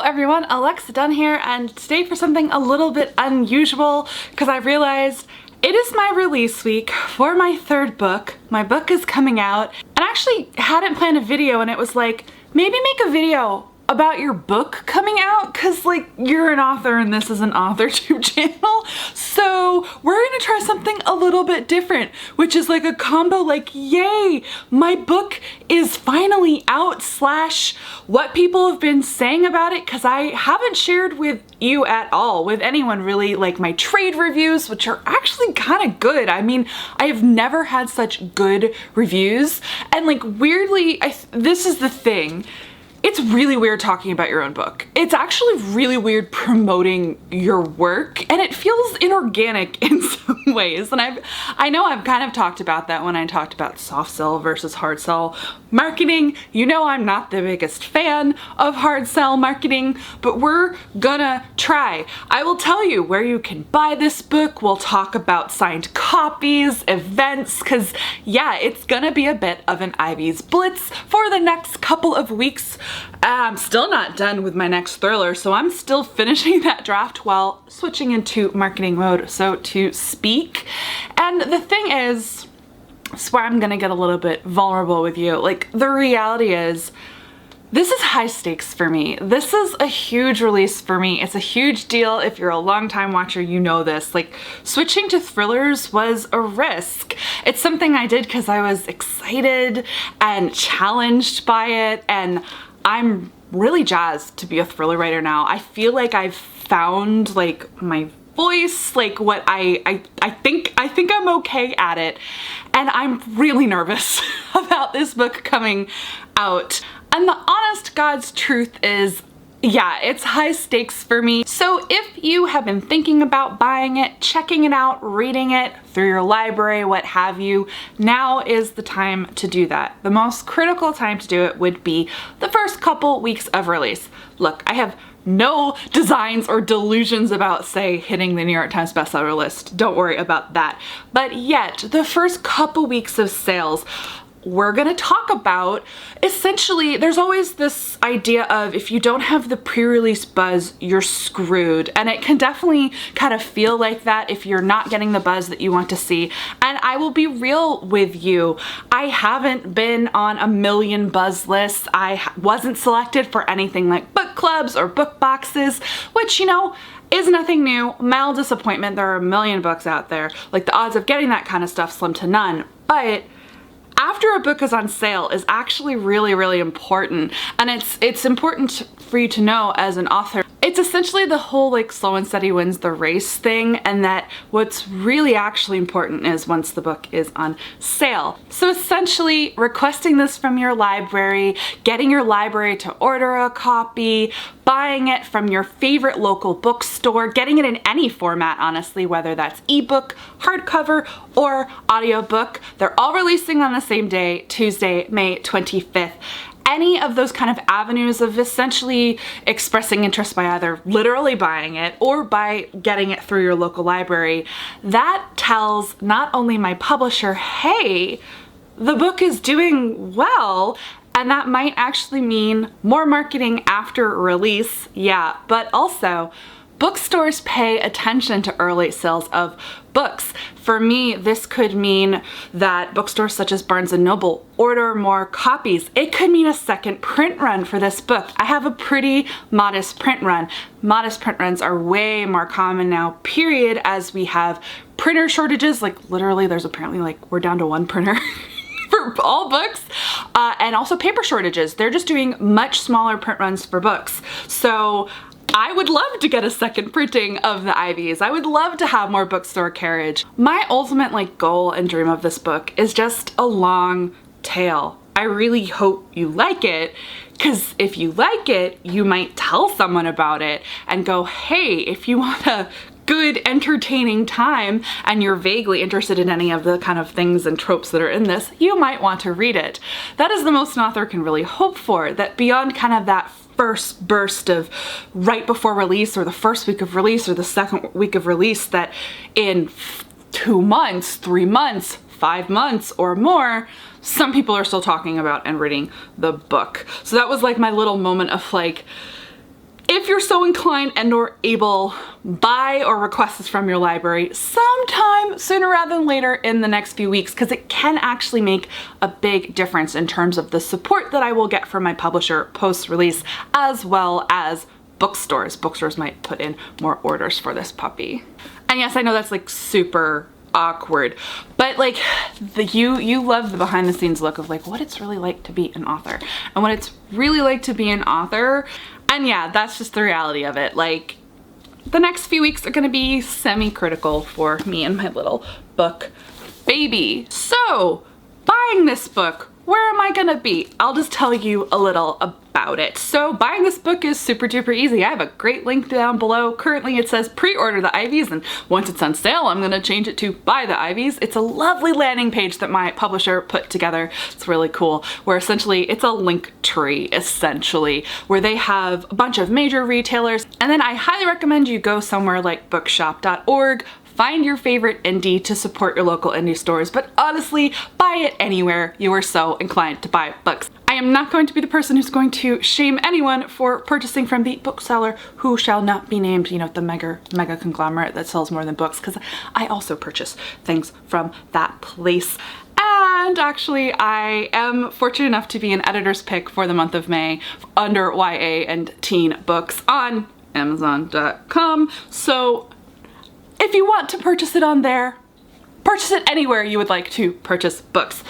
everyone, Alexa Donne here, and today for something a little bit unusual because I realized it is my release week for my third book. My book is coming out, and I actually hadn't planned a video, and it was like, maybe make a video about your book coming out because like you're an author and this is an AuthorTube channel. So we're gonna try something a little bit different, which is like a combo like, yay, my book is finally out / what people have been saying about it, because I haven't shared with you at all, with anyone really, like my trade reviews, which are actually kind of good. I mean, I have never had such good reviews, and like weirdly, this is the thing. It's really weird talking about your own book. It's actually really weird promoting your work, and it feels inorganic in some ways. And I know I've kind of talked about that when I talked about soft sell versus hard sell marketing. You know I'm not the biggest fan of hard sell marketing, but we're gonna try. I will tell you where you can buy this book. We'll talk about signed copies, events, because yeah, it's gonna be a bit of an Ivies blitz for the next couple of weeks. I'm still not done with my next thriller, so I'm still finishing that draft while switching into marketing mode, so to speak. And the thing is, that's where I'm gonna get a little bit vulnerable with you. Like, the reality is, this is high stakes for me. This is a huge release for me. It's a huge deal. If you're a longtime watcher, you know this. Like, switching to thrillers was a risk. It's something I did because I was excited and challenged by it, and I'm really jazzed to be a thriller writer now. I feel like I've found like my voice, like what I think I'm okay at it, and I'm really nervous about this book coming out. And the honest God's truth is, yeah, it's high stakes for me. So if you have been thinking about buying it, checking it out, reading it through your library, what have you, now is the time to do that. The most critical time to do it would be the first couple weeks of release. Look, I have no designs or delusions about, say, hitting the New York Times bestseller list. Don't worry about that. But yet, the first couple weeks of sales, we're gonna talk about, essentially, there's always this idea of if you don't have the pre-release buzz, you're screwed. And it can definitely kind of feel like that if you're not getting the buzz that you want to see. And I will be real with you. I haven't been on a million buzz lists. I wasn't selected for anything like book clubs or book boxes, which, you know, is nothing new. Mild disappointment. There are a million books out there. Like, the odds of getting that kind of stuff slim to none. But after a book is on sale is actually really, really important. And it's important for you to know as an author. It's essentially the whole like slow and steady wins the race thing, and that what's really actually important is once the book is on sale. So essentially requesting this from your library, getting your library to order a copy, buying it from your favorite local bookstore, getting it in any format, honestly, whether that's ebook, hardcover, or audiobook. They're all releasing on the same day, Tuesday, May 25th. Any of those kind of avenues of essentially expressing interest by either literally buying it or by getting it through your local library, that tells not only my publisher, hey, the book is doing well, and that might actually mean more marketing after release, yeah, but also bookstores pay attention to early sales of books. For me, this could mean that bookstores such as Barnes & Noble order more copies. It could mean a second print run for this book. I have a pretty modest print run. Modest print runs are way more common now, period, as we have printer shortages. Like, literally, there's apparently like, we're down to one printer for all books, and also paper shortages. They're just doing much smaller print runs for books. So I would love to get a second printing of the Ivies. I would love to have more bookstore carriage. My ultimate like goal and dream of this book is just a long tail. I really hope you like it, because if you like it, you might tell someone about it and go, hey, if you want a good entertaining time and you're vaguely interested in any of the kind of things and tropes that are in this, you might want to read it. That is the most an author can really hope for, that beyond kind of that first burst of right before release, or the first week of release, or the second week of release, that in 2 months, 3 months, 5 months or more, some people are still talking about and reading the book. So that was like my little moment of like, if you're so inclined and or able, buy or request this from your library sometime sooner rather than later in the next few weeks, because it can actually make a big difference in terms of the support that I will get from my publisher post-release, as well as bookstores. Bookstores might put in more orders for this puppy. And yes, I know that's like super awkward, but like you love the behind the scenes look of like what it's really like to be an author and what it's really like to be an author. And yeah, that's just the reality of it. Like, the next few weeks are gonna be semi-critical for me and my little book baby. So, buying this book, where am I gonna be? I'll just tell you a little about it. So buying this book is super duper easy. I have a great link down below. Currently it says pre-order the Ivies, and once it's on sale, I'm gonna change it to buy the Ivies. It's a lovely landing page that my publisher put together. It's really cool, where essentially it's a link tree, essentially, where they have a bunch of major retailers. And then I highly recommend you go somewhere like bookshop.org, find your favorite indie to support your local indie stores, but honestly, buy it anywhere you are so inclined to buy books. I am not going to be the person who's going to shame anyone for purchasing from the bookseller who shall not be named, you know, the mega conglomerate that sells more than books, because I also purchase things from that place. And actually, I am fortunate enough to be an editor's pick for the month of May under YA and teen books on Amazon.com. So if you want to purchase it on there, purchase it anywhere you would like to purchase books.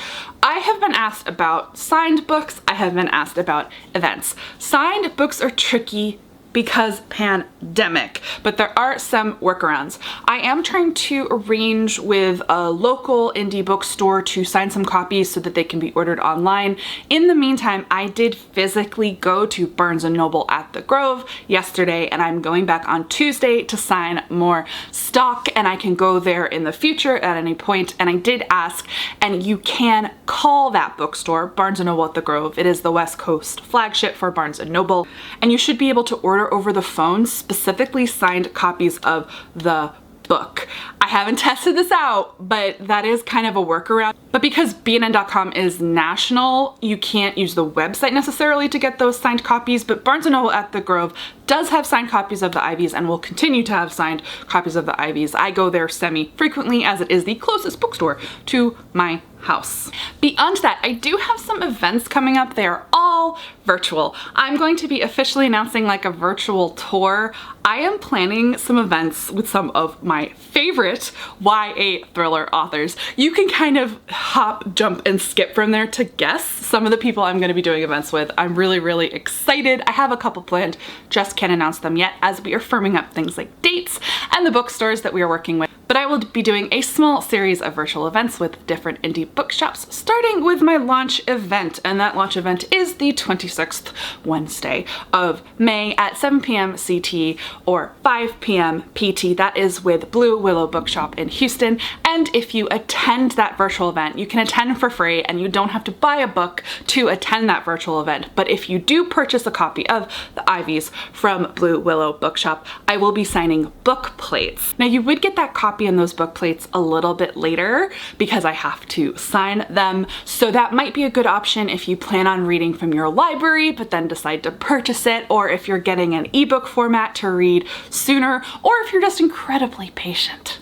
I have been asked about signed books. I have been asked about events. Signed books are tricky because pandemic, but there are some workarounds. I am trying to arrange with a local indie bookstore to sign some copies so that they can be ordered online. In the meantime, I did physically go to Barnes & Noble at the Grove yesterday, and I'm going back on Tuesday to sign more stock, and I can go there in the future at any point. And I did ask, and you can call that bookstore, Barnes & Noble at the Grove. It is the West Coast flagship for Barnes & Noble, and you should be able to order over the phone specifically signed copies of the book. I haven't tested this out, but that is kind of a workaround. But because BNN.com is national, you can't use the website necessarily to get those signed copies, but Barnes & Noble at the Grove does have signed copies of the Ivies and will continue to have signed copies of the Ivies. I go there semi-frequently as it is the closest bookstore to my house. Beyond that, I do have some events coming up. They are all virtual. I'm going to be officially announcing like a virtual tour. I am planning some events with some of my favorite YA thriller authors. You can kind of hop, jump, and skip from there to guess some of the people I'm going to be doing events with. I'm really, really excited. I have a couple planned, just can't announce them yet as we are firming up things like dates and the bookstores that we are working with. But I will be doing a small series of virtual events with different indie bookshops, starting with my launch event. And that launch event is the 26th Wednesday of May at 7 p.m. CT or 5 p.m. PT. That is with Blue Willow Bookshop in Houston. And if you attend that virtual event, you can attend for free and you don't have to buy a book to attend that virtual event. But if you do purchase a copy of the Ivies from Blue Willow Bookshop, I will be signing book plates. Now you would get that copy and those book plates a little bit later because I have to sign them. So that might be a good option if you plan on reading from your library but then decide to purchase it, or if you're getting an ebook format to read sooner, or if you're just incredibly patient.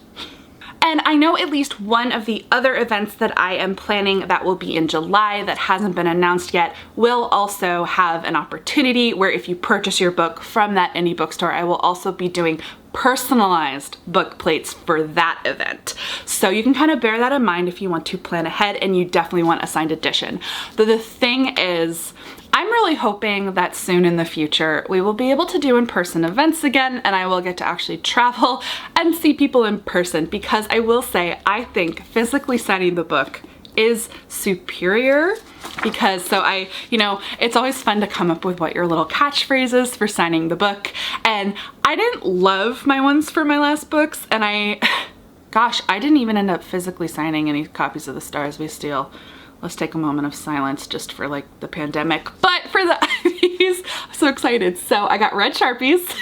And I know at least one of the other events that I am planning that will be in July that hasn't been announced yet will also have an opportunity where if you purchase your book from that indie bookstore, I will also be doing personalized book plates for that event. So you can kind of bear that in mind if you want to plan ahead and you definitely want a signed edition. But the thing is, I'm really hoping that soon in the future we will be able to do in-person events again and I will get to actually travel and see people in person, because I will say I think physically signing the book is superior. Because it's always fun to come up with what your little catchphrases for signing the book, and I didn't love my ones for my last books, and I didn't even end up physically signing any copies of The Stars We Steal. Let's take a moment of silence just for like the pandemic. But for the Ivies, I'm so excited. So I got red Sharpies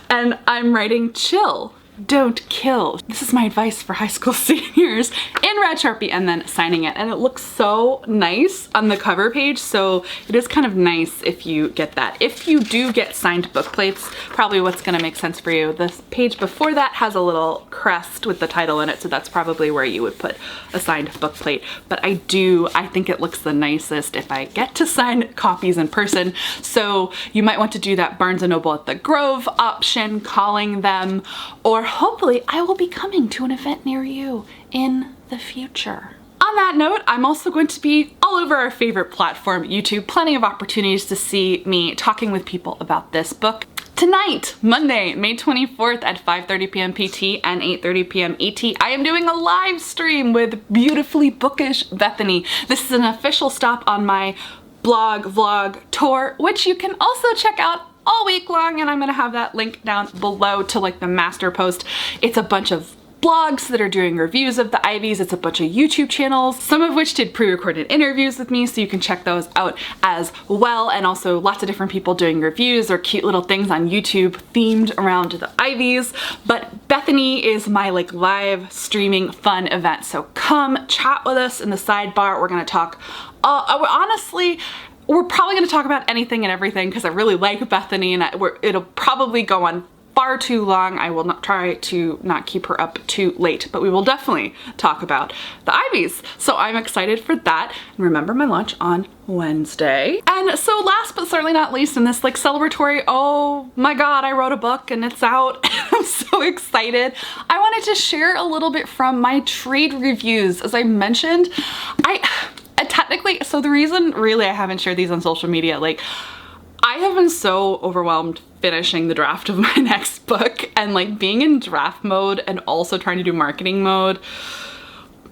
and I'm writing chill don't kill. This is my advice for high school seniors, in red Sharpie, and then signing it. And it looks so nice on the cover page, so it is kind of nice if you get that. If you do get signed book plates, probably what's gonna make sense for you, the page before that has a little crest with the title in it, so that's probably where you would put a signed book plate. But I think it looks the nicest if I get to sign copies in person. So you might want to do that Barnes & Noble at the Grove option, calling them, or hopefully I will be coming to an event near you in the future. On that note, I'm also going to be all over our favorite platform, YouTube. Plenty of opportunities to see me talking with people about this book. Tonight, Monday, May 24th at 5:30 p.m. PT and 8:30 p.m. ET, I am doing a live stream with beautifully bookish Bethany. This is an official stop on my blog vlog tour, which you can also check out all week long, and I'm gonna have that link down below to like the master post. It's a bunch of blogs that are doing reviews of the Ivies. It's a bunch of YouTube channels, some of which did pre-recorded interviews with me, so you can check those out as well. And also lots of different people doing reviews or cute little things on YouTube themed around the Ivies. But Bethany is my like live streaming fun event. So come chat with us in the sidebar. We're gonna talk, honestly, we're probably gonna talk about anything and everything because I really like Bethany, and it'll probably go on far too long. I will not try to not keep her up too late, but we will definitely talk about the Ivies. So I'm excited for that. And remember my launch on Wednesday. And so last but certainly not least in this like celebratory, oh my God, I wrote a book and it's out. I'm so excited. I wanted to share a little bit from my trade reviews. As I mentioned, technically, so the reason really I haven't shared these on social media, like I have been so overwhelmed finishing the draft of my next book and like being in draft mode and also trying to do marketing mode.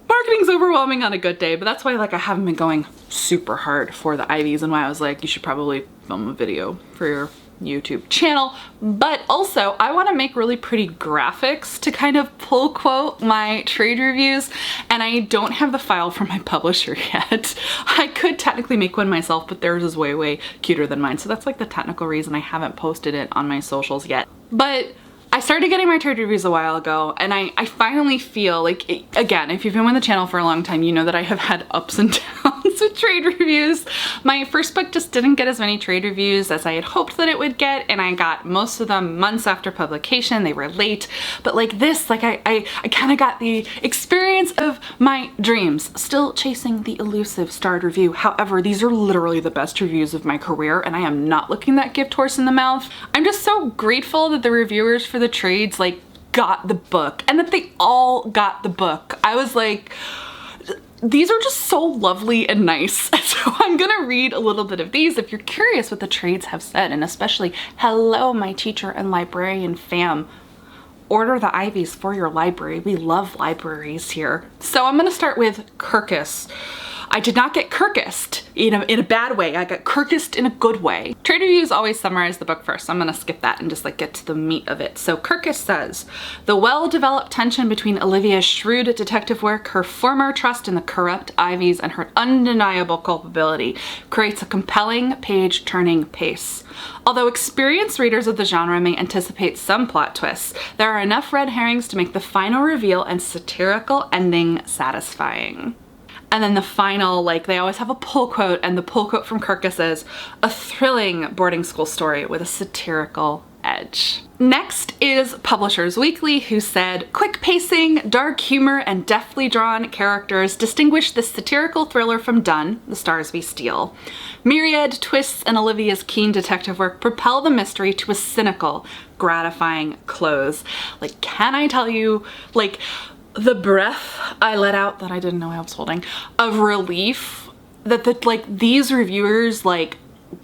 Marketing's overwhelming on a good day, but that's why like I haven't been going super hard for the Ivies, and why I was like, you should probably film a video for your YouTube channel. But also I want to make really pretty graphics to kind of pull quote my trade reviews, and I don't have the file from my publisher yet. I could technically make one myself, but theirs is way cuter than mine, so that's like the technical reason I haven't posted it on my socials yet. But I started getting my trade reviews a while ago, and I finally feel like, again, if you've been with the channel for a long time, you know that I have had ups and downs with trade reviews. My first book just didn't get as many trade reviews as I had hoped that it would get, and I got most of them months after publication. They were late, but like this, like I kind of got the experience of my dreams, still chasing the elusive starred review. However, these are literally the best reviews of my career, and I am not looking that gift horse in the mouth. I'm just so grateful that the reviewers for the trades like got the book, and that they all got the book. I was like, these are just so lovely and nice. So I'm gonna read a little bit of these if you're curious what the trades have said, and especially, hello my teacher and librarian fam. Order the Ivies for your library. We love libraries here. So I'm gonna start with Kirkus. I did not get Kirkused in a bad way. I got Kirkused in a good way. Trade reviews always summarize the book first, so I'm gonna skip that and just like get to the meat of it. So Kirkus says, the well-developed tension between Olivia's shrewd detective work, her former trust in the corrupt Ivies, and her undeniable culpability creates a compelling page-turning pace. Although experienced readers of the genre may anticipate some plot twists, there are enough red herrings to make the final reveal and satirical ending satisfying. And then the final, like, they always have a pull quote, and the pull quote from Kirkus is, a thrilling boarding school story with a satirical edge. Next is Publishers Weekly, who said, quick pacing, dark humor, and deftly drawn characters distinguish this satirical thriller from Donne, The Stars We Steal. Myriad twists and Olivia's keen detective work propel the mystery to a cynical, gratifying close. Like, can I tell you, like, the breath I let out that I didn't know I was holding of relief that like these reviewers like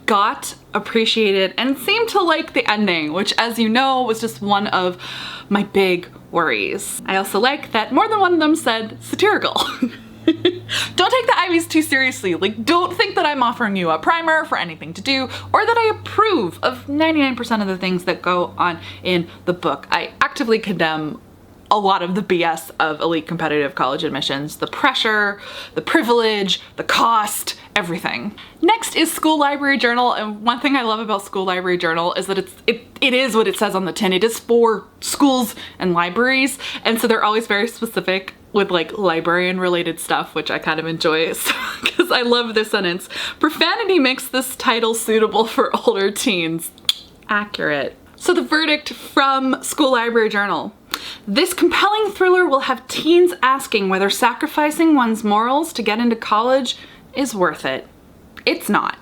got, appreciated, and seemed to like the ending, which, as you know, was just one of my big worries. I also like that more than one of them said satirical. Don't take the Ivies too seriously. Like, don't think that I'm offering you a primer for anything to do, or that I approve of 99% of the things that go on in the book. I actively condemn a lot of the BS of elite competitive college admissions, the pressure, the privilege, the cost, everything. Next is School Library Journal, and one thing I love about School Library Journal is that it it is what it says on the tin. It is for schools and libraries, and so they're always very specific with like librarian related stuff, which I kind of enjoy because I love this sentence. Profanity makes this title suitable for older teens. Accurate. So the verdict from School Library Journal. This compelling thriller will have teens asking whether sacrificing one's morals to get into college is worth it. It's not.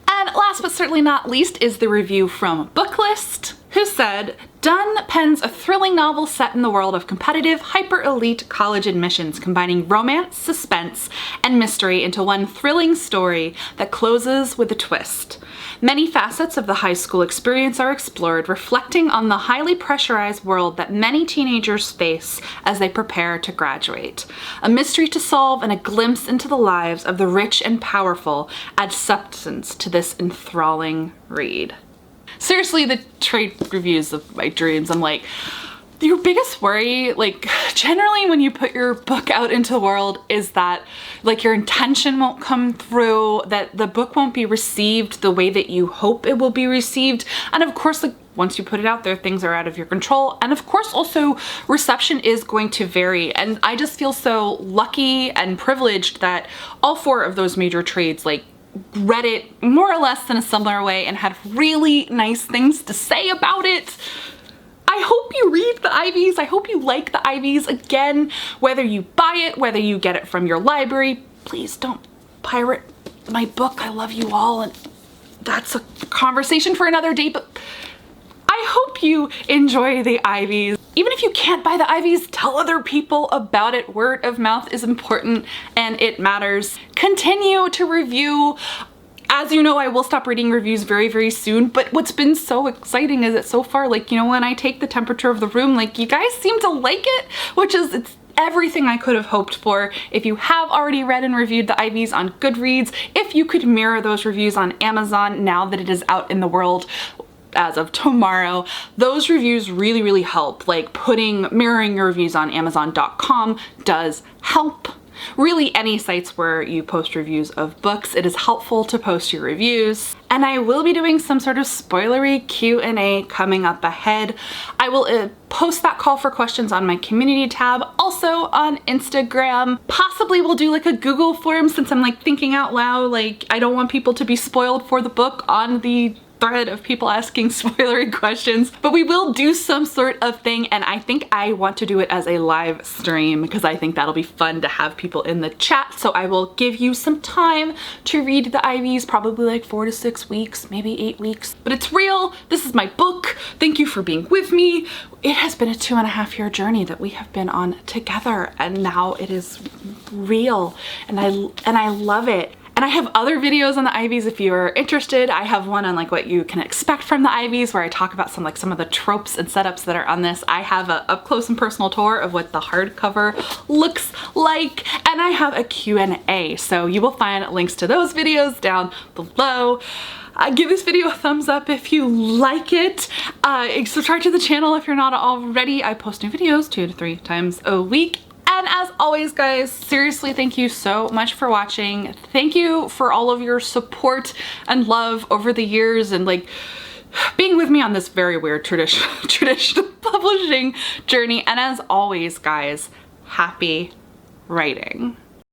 And last but certainly not least is the review from Booklist, who said, Donne pens a thrilling novel set in the world of competitive, hyper-elite college admissions, combining romance, suspense, and mystery into one thrilling story that closes with a twist. Many facets of the high school experience are explored, reflecting on the highly pressurized world that many teenagers face as they prepare to graduate. A mystery to solve and a glimpse into the lives of the rich and powerful add substance to this enthralling read. Seriously, the trade reviews of my dreams, I'm like, your biggest worry, like generally when you put your book out into the world, is that like your intention won't come through, that the book won't be received the way that you hope it will be received. And of course, like once you put it out there, things are out of your control. And of course also reception is going to vary. And I just feel so lucky and privileged that all 4 of those major trades like read it more or less in a similar way and had really nice things to say about it. I hope you read the Ivies. I hope you like the Ivies. Again, whether you buy it, whether you get it from your library, please don't pirate my book. I love you all, and that's a conversation for another day, but I hope you enjoy the Ivies. Even if you can't buy the Ivies, tell other people about it. Word of mouth is important and it matters. Continue to review. As you know, I will stop reading reviews very, very soon, but what's been so exciting is that so far, like, you know, when I take the temperature of the room, like, you guys seem to like it, which is, it's everything I could have hoped for. If you have already read and reviewed the Ivies on Goodreads, if you could mirror those reviews on Amazon now that it is out in the world as of tomorrow, those reviews really, really help. Like mirroring your reviews on Amazon.com does help. Really, any sites where you post reviews of books, it is helpful to post your reviews. And I will be doing some sort of spoilery Q&A coming up ahead. I will post that call for questions on my community tab, also on Instagram. Possibly we'll do like a Google form, since I'm like thinking out loud, like I don't want people to be spoiled for the book on the thread of people asking spoilery questions, but we will do some sort of thing, and I think I want to do it as a live stream because I think that'll be fun to have people in the chat. So I will give you some time to read the Ivies, probably like 4 to 6 weeks, maybe 8 weeks, but it's real. This is my book. Thank you for being with me. It has been a 2.5-year journey that we have been on together, and now it is real, and I love it. And I have other videos on the Ivies if you're interested. I have one on like what you can expect from the Ivies, where I talk about some of the tropes and setups that are on this. I have a up close and personal tour of what the hardcover looks like, and I have a Q&A. So you will find links to those videos down below. Give this video a thumbs up if you like it. Subscribe to the channel if you're not already. I post new videos 2 to 3 times a week. And as always, guys, seriously, thank you so much for watching. Thank you for all of your support and love over the years, and like being with me on this very weird traditional publishing journey. And as always, guys, happy writing.